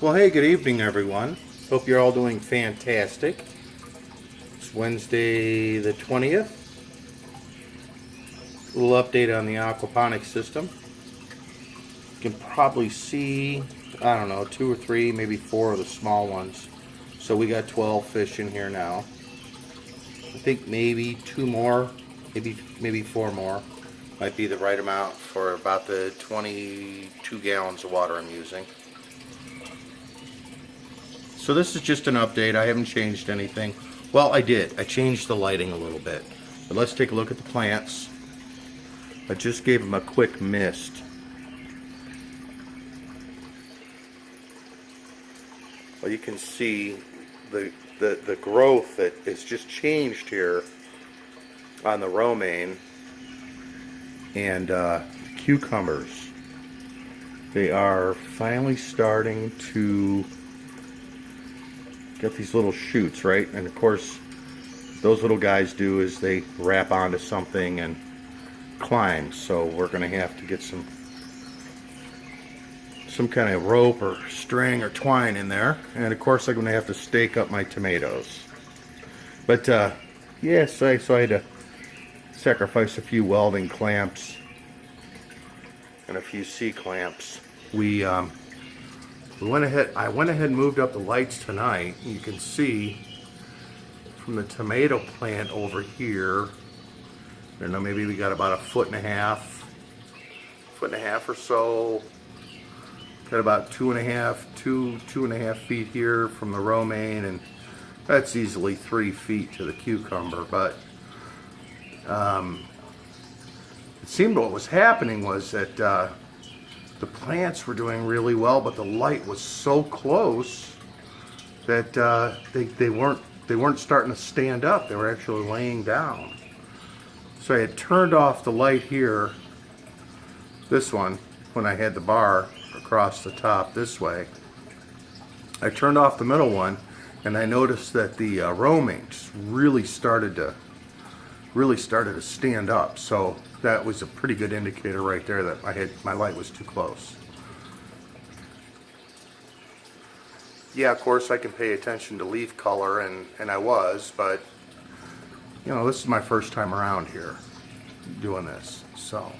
Well, hey, good evening, everyone. Hope you're all doing fantastic. It's Wednesday the 20th. A little update on the aquaponics system. You can probably see, I don't know, 2 or 3, maybe 4 of the small ones. So we got 12 fish in here now. I think maybe 2 more, maybe 4 more might be the right amount for about the 22 gallons of water I'm using. So this is just an update. I haven't changed anything. Well, I did. I changed the lighting a little bit. But let's take a look at the plants. I just gave them a quick mist. Well, you can see the growth that is just changed here on the romaine and cucumbers. They are finally starting to get these little shoots, right? And of course, those little guys do is they wrap onto something and climb. So we're going to have to get some kind of rope or string or twine in there. And of course, I'm going to have to stake up my tomatoes. But yeah, so I had to sacrifice a few welding clamps and a few C-clamps. I went ahead and moved up the lights tonight. You can see from the tomato plant over here, I don't know, maybe we got about a foot and a half or so. Got about 2.5 feet here from the romaine, and that's easily 3 feet to the cucumber. But it seemed what was happening was that the plants were doing really well, but the light was so close that they weren't starting to stand up. They were actually laying down. So I had turned off the light here, this one, when I had the bar across the top this way. I turned off the middle one, and I noticed that the romaine just really started to stand up. So that was a pretty good indicator right there that my light was too close. Yeah, of course I can pay attention to leaf color, and I was, but you know, this is my first time around here doing this. So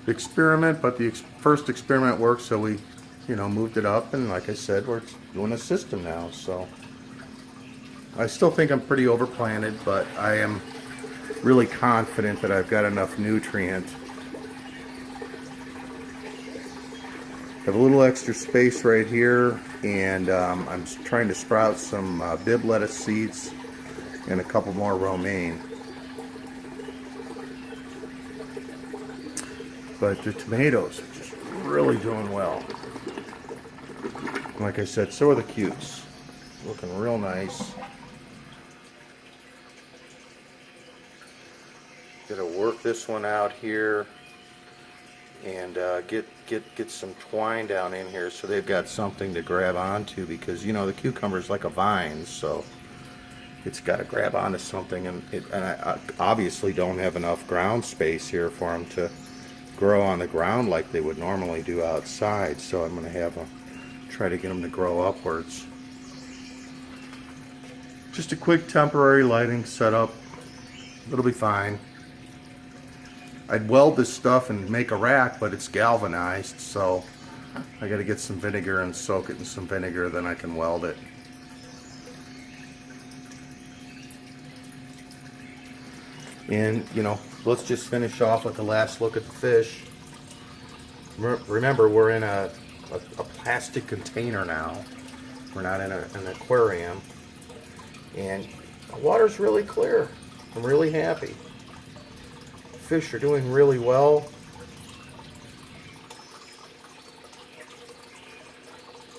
experiment, but the first experiment worked, so we, you know, moved it up, and like I said, we're doing a system now. So I still think I'm pretty overplanted, but I am really confident that I've got enough nutrient. I have a little extra space right here, and I'm trying to sprout some bib lettuce seeds and a couple more romaine. But the tomatoes are just really doing well. Like I said, so are the cutes. Looking real nice. Gonna work this one out here and get some twine down in here so they've got something to grab onto, because you know the cucumber's like a vine, so it's got to grab onto something, and I obviously don't have enough ground space here for them to grow on the ground like they would normally do outside. So I'm going to try to get them to grow upwards. Just a quick temporary lighting setup. It'll be fine. I'd weld this stuff and make a rack, but it's galvanized, so I got to get some vinegar and soak it in some vinegar, then I can weld it. And you know, let's just finish off with the last look at the fish. Remember, we're in a plastic container now. We're not in an aquarium, and the water's really clear. I'm really happy. Fish are doing really well.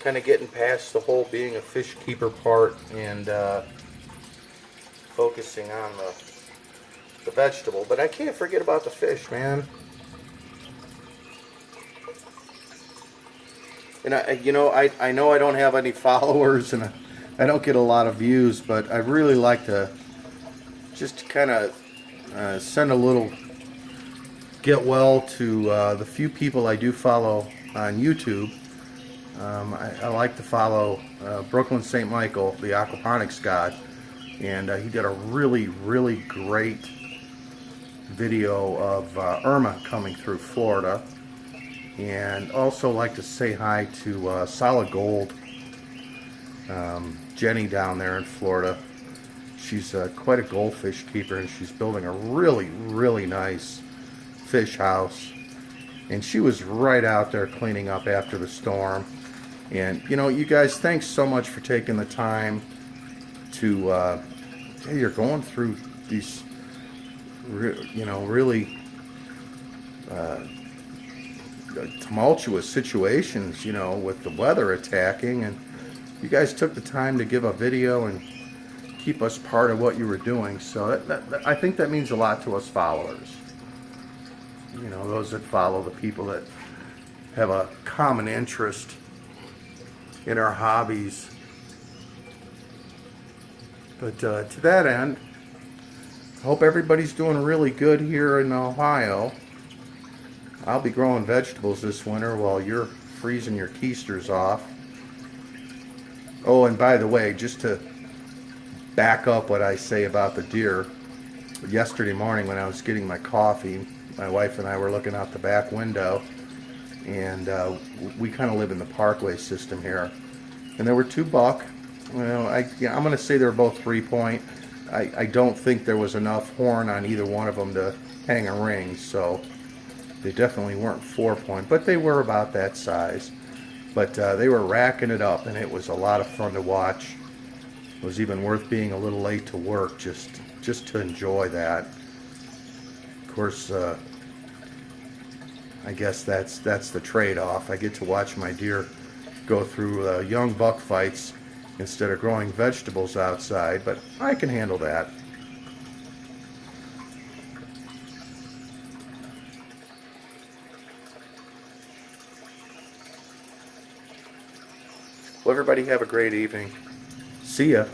Kind of getting past the whole being a fish keeper part and focusing on the vegetable. But I can't forget about the fish, man. And I know I don't have any followers and I don't get a lot of views, but I really like to just kind of send a little get well to the few people I do follow on YouTube, I like to follow Brooklyn St. Michael, the aquaponics god, and he did a really great video of Irma coming through Florida. And also like to say hi to Solid Gold, Jenny down there in Florida. She's quite a goldfish keeper, and she's building a really nice fish house. And she was right out there cleaning up after the storm. And you know, you guys, thanks so much for taking the time to hey, you're going through these really tumultuous situations, you know, with the weather attacking, and you guys took the time to give a video and keep us part of what you were doing. So I think that means a lot to us followers, you know, those that follow the people that have a common interest in our hobbies. But to that end, I hope everybody's doing really good here in Ohio. I'll be growing vegetables this winter while you're freezing your keisters off. Oh, and by the way, just to back up what I say about the deer, yesterday morning when I was getting my coffee, my wife and I were looking out the back window, and we kind of live in the parkway system here, and there were two buck. Well, I'm going to say they're both 3-point. I don't think there was enough horn on either one of them to hang a ring, so they definitely weren't 4-point, but they were about that size. But they were racking it up, and it was a lot of fun to watch. It was even worth being a little late to work just to enjoy that. Of course, I guess that's the trade-off. I get to watch my deer go through young buck fights instead of growing vegetables outside, but I can handle that. Well, everybody have a great evening. See ya.